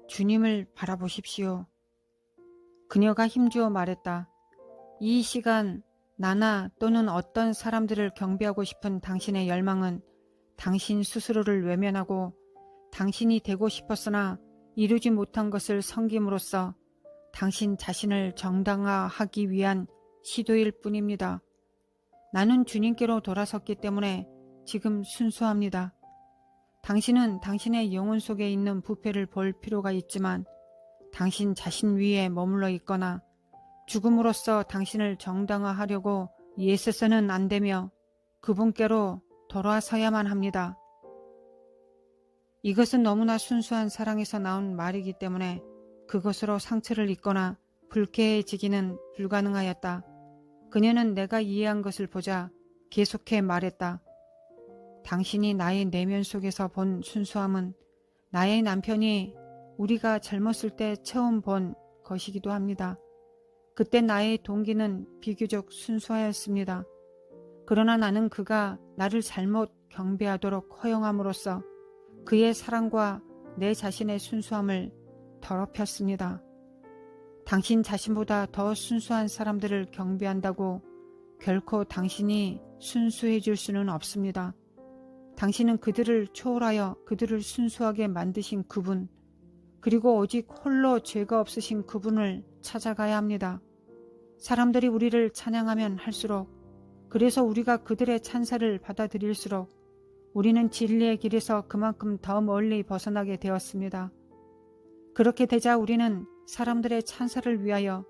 주님을 바라보십시오. 그녀가 힘주어 말했다. 이 시간 나나 또는 어떤 사람들을 경배하고 싶은 당신의 열망은 당신 스스로를 외면하고 당신이 되고 싶었으나 이루지 못한 것을 섬김으로써 당신 자신을 정당화하기 위한 시도일 뿐입니다. 나는 주님께로 돌아섰기 때문에 지금 순수합니다. 당신은 당신의 영혼 속에 있는 부패를 볼 필요가 있지만 당신 자신 위에 머물러 있거나 죽음으로써 당신을 정당화하려고 애써서는 안 되며 그분께로 돌아서야만 합니다. 이것은 너무나 순수한 사랑에서 나온 말이기 때문에 그것으로 상처를 입거나 불쾌해지기는 불가능하였다. 그녀는 내가 이해한 것을 보자 계속해 말했다. 당신이 나의 내면 속에서 본 순수함은 나의 남편이 우리가 젊었을 때 처음 본 것이기도 합니다. 그때 나의 동기는 비교적 순수하였습니다. 그러나 나는 그가 나를 잘못 경배하도록 허용함으로써 그의 사랑과 내 자신의 순수함을 더럽혔습니다. 당신 자신보다 더 순수한 사람들을 경배한다고 결코 당신이 순수해질 수는 없습니다. 당신은 그들을 초월하여 그들을 순수하게 만드신 그분, 그리고 오직 홀로 죄가 없으신 그분을 찾아가야 합니다. 사람들이 우리를 찬양하면 할수록, 그래서 우리가 그들의 찬사를 받아들일수록 우리는 진리의 길에서 그만큼 더 멀리 벗어나게 되었습니다. 그렇게 되자 우리는 사람들의 찬사를 위하여,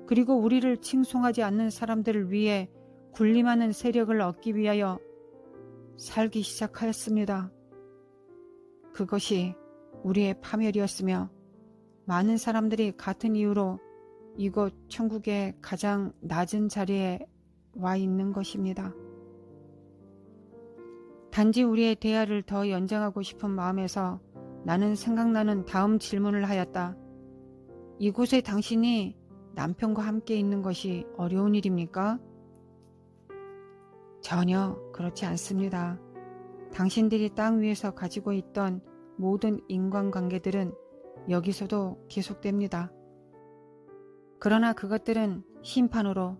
그리고 우리를 칭송하지 않는 사람들을 위해 군림하는 세력을 얻기 위하여 살기 시작하였습니다. 그것이 우리의 파멸이었으며 많은 사람들이 같은 이유로 이곳 천국의 가장 낮은 자리에 와 있는 것입니다. 단지 우리의 대화를 더 연장하고 싶은 마음에서 나는 생각나는 다음 질문을 하였다. 이곳에 당신이 남편과 함께 있는 것이 어려운 일입니까? 전혀 그렇지 않습니다. 당신들이 땅 위에서 가지고 있던 모든 인간관계들은 여기서도 계속됩니다. 그러나 그것들은 심판으로,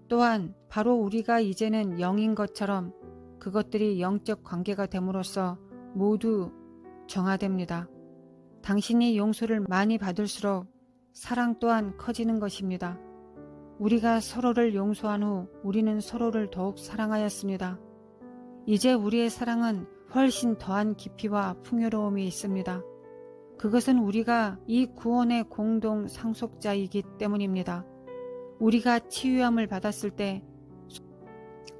또한 바로 우리가 이제는 영인 것처럼 그것들이 영적 관계가 됨으로써 모두 정화됩니다. 당신이 용서를 많이 받을수록 사랑 또한 커지는 것입니다. 우리가 서로를 용서한 후 우리는 서로를 더욱 사랑하였습니다. 이제 우리의 사랑은 훨씬 더한 깊이와 풍요로움이 있습니다. 그것은 우리가 이 구원의 공동 상속자이기 때문입니다. 우리가 치유함을 받았을 때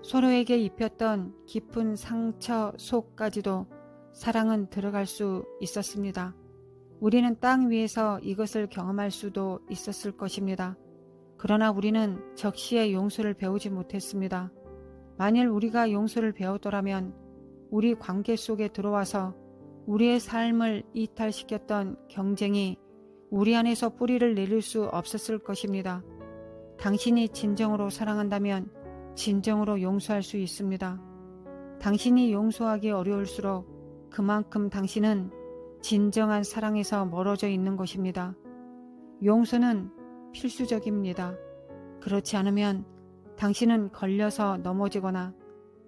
서로에게 입혔던 깊은 상처 속까지도 사랑은 들어갈 수 있었습니다. 우리는 땅 위에서 이것을 경험할 수도 있었을 것입니다. 그러나 우리는 적시에 용서를 배우지 못했습니다. 만일 우리가 용서를 배우더라면 우리 관계 속에 들어와서 우리의 삶을 이탈시켰던 경쟁이 우리 안에서 뿌리를 내릴 수 없었을 것입니다. 당신이 진정으로 사랑한다면 진정으로 용서할 수 있습니다. 당신이 용서하기 어려울수록 그만큼 당신은 진정한 사랑에서 멀어져 있는 것입니다. 용서는 필수적입니다. 그렇지 않으면 당신은 걸려서 넘어지거나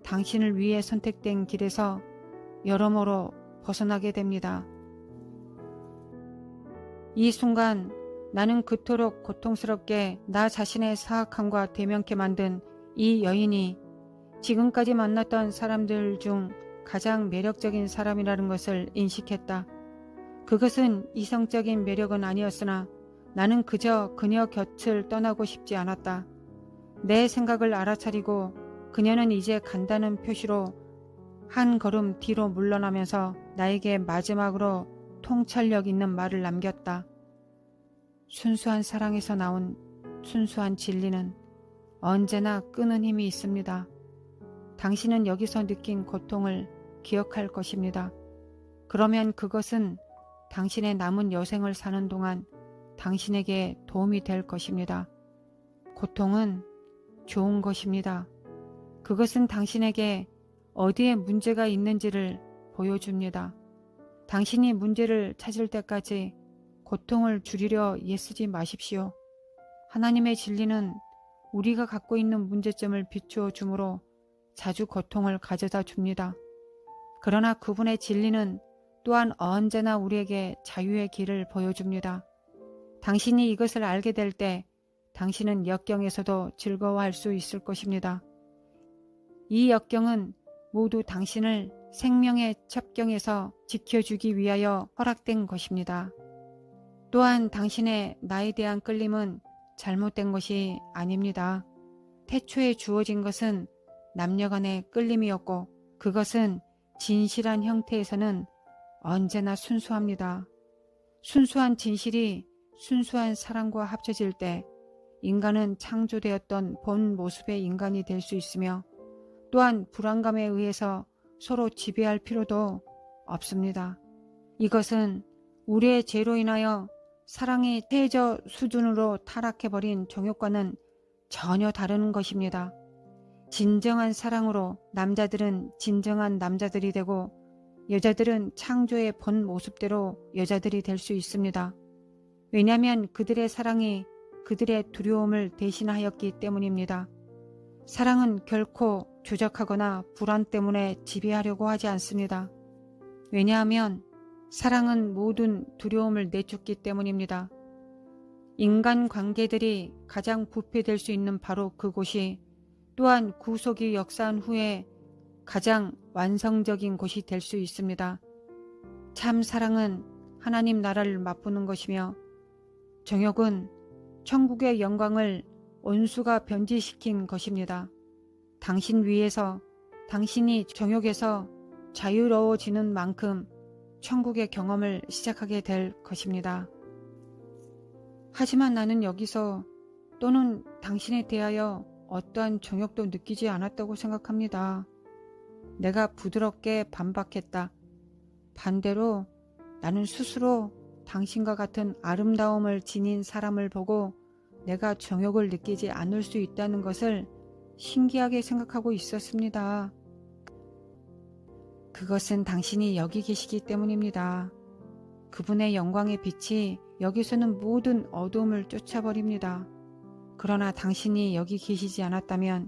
당신을 위해 선택된 길에서 여러모로 벗어나게 됩니다. 이 순간 나는 그토록 고통스럽게 나 자신의 사악함과 대면케 만든 이 여인이 지금까지 만났던 사람들 중 가장 매력적인 사람이라는 것을 인식했다. 그것은 이성적인 매력은 아니었으나 나는 그저 그녀 곁을 떠나고 싶지 않았다. 내 생각을 알아차리고 그녀는 이제 간다는 표시로 한 걸음 뒤로 물러나면서 나에게 마지막으로 통찰력 있는 말을 남겼다. 순수한 사랑에서 나온 순수한 진리는 언제나 끄는 힘이 있습니다. 당신은 여기서 느낀 고통을 기억할 것입니다. 그러면 그것은 당신의 남은 여생을 사는 동안 당신에게 도움이 될 것입니다. 고통은 좋은 것입니다. 그것은 당신에게 어디에 문제가 있는지를 보여줍니다. 당신이 문제를 찾을 때까지 고통을 줄이려 애쓰지 마십시오. 하나님의 진리는 우리가 갖고 있는 문제점을 비추어 주므로 자주 고통을 가져다 줍니다. 그러나 그분의 진리는 또한 언제나 우리에게 자유의 길을 보여줍니다. 당신이 이것을 알게 될 때 당신은 역경에서도 즐거워할 수 있을 것입니다. 이 역경은 모두 당신을 생명의 첩경에서 지켜주기 위하여 허락된 것입니다. 또한 당신의 나에 대한 끌림은 잘못된 것이 아닙니다. 태초에 주어진 것은 남녀간의 끌림이었고 그것은 진실한 형태에서는 언제나 순수합니다. 순수한 진실이 순수한 사랑과 합쳐질 때 인간은 창조되었던 본 모습의 인간이 될 수 있으며 또한 불안감에 의해서 서로 지배할 필요도 없습니다. 이것은 우리의 죄로 인하여 사랑의 최저 수준으로 타락해버린 정욕과는 전혀 다른 것입니다. 진정한 사랑으로 남자들은 진정한 남자들이 되고 여자들은 창조의 본 모습대로 여자들이 될 수 있습니다. 왜냐하면 그들의 사랑이 그들의 두려움을 대신하였기 때문입니다. 사랑은 결코 조작하거나 불안 때문에 지배하려고 하지 않습니다. 왜냐하면 사랑은 모든 두려움을 내쫓기 때문입니다. 인간 관계들이 가장 부패될 수 있는 바로 그곳이 또한 구속이 역사한 후에 가장 완성적인 곳이 될 수 있습니다. 참 사랑은 하나님 나라를 맛보는 것이며 정욕은 천국의 영광을 원수가 변질시킨 것입니다. 당신 위에서 당신이 정욕에서 자유로워지는 만큼 천국의 경험을 시작하게 될 것입니다. 하지만 나는 여기서 또는 당신에 대하여 어떠한 정욕도 느끼지 않았다고 생각합니다. 내가 부드럽게 반박했다. 반대로 나는 스스로 당신과 같은 아름다움을 지닌 사람을 보고 내가 정욕을 느끼지 않을 수 있다는 것을 신기하게 생각하고 있었습니다. 그것은 당신이 여기 계시기 때문입니다. 그분의 영광의 빛이 여기서는 모든 어두움을 쫓아버립니다. 그러나 당신이 여기 계시지 않았다면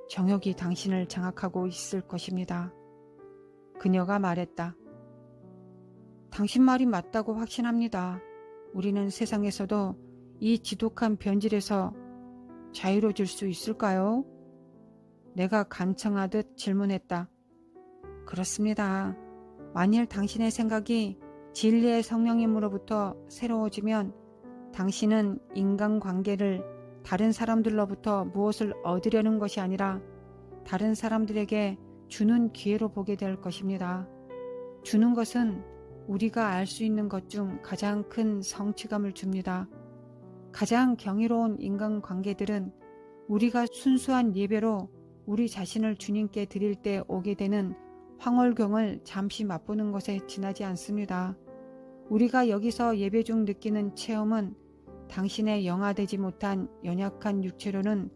정욕이 당신을 장악하고 있을 것입니다. 그녀가 말했다. 당신 말이 맞다고 확신합니다. 우리는 세상에서도 이 지독한 변질에서 자유로워질 수 있을까요? 내가 간청하듯 질문했다. 그렇습니다. 만일 당신의 생각이 진리의 성령님으로부터 새로워지면 당신은 인간관계를 다른 사람들로부터 무엇을 얻으려는 것이 아니라 다른 사람들에게 주는 기회로 보게 될 것입니다. 주는 것은 우리가 알 수 있는 것 중 가장 큰 성취감을 줍니다. 가장 경이로운 인간관계들은 우리가 순수한 예배로 우리 자신을 주님께 드릴 때 오게 되는 황홀경을 잠시 맛보는 것에 지나지 않습니다. 우리가 여기서 예배 중 느끼는 체험은 당신의 영화되지 못한 연약한 육체로는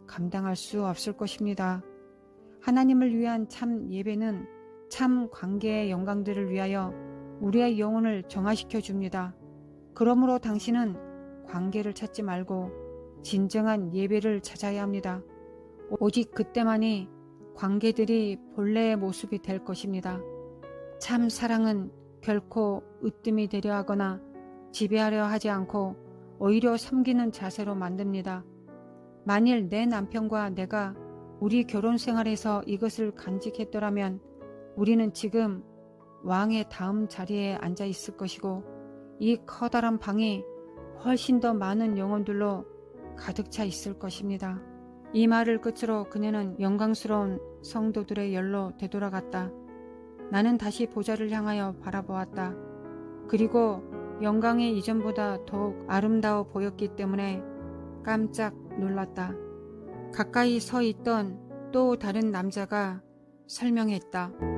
감당할 수 없을 것입니다. 하나님을 위한 참 예배는 참 관계의 영광들을 위하여 우리의 영혼을 정화시켜 줍니다. 그러므로 당신은 관계를 찾지 말고 진정한 예배를 찾아야 합니다. 오직 그때만이 관계들이 본래의 모습이 될 것입니다. 참 사랑은 결코 으뜸이 되려 하거나 지배하려 하지 않고 오히려 섬기는 자세로 만듭니다. 만일 내 남편과 내가 우리 결혼 생활에서 이것을 간직했더라면 우리는 지금 왕의 다음 자리에 앉아 있을 것이고 이 커다란 방이 훨씬 더 많은 영혼들로 가득 차 있을 것입니다. 이 말을 끝으로 그녀는 영광스러운 성도들의 열로 되돌아갔다. 나는 다시 보좌를 향하여 바라보았다. 그리고 영광이 이전보다 더욱 아름다워 보였기 때문에 깜짝 놀랐다. 가까이 서 있던 또 다른 남자가 설명했다.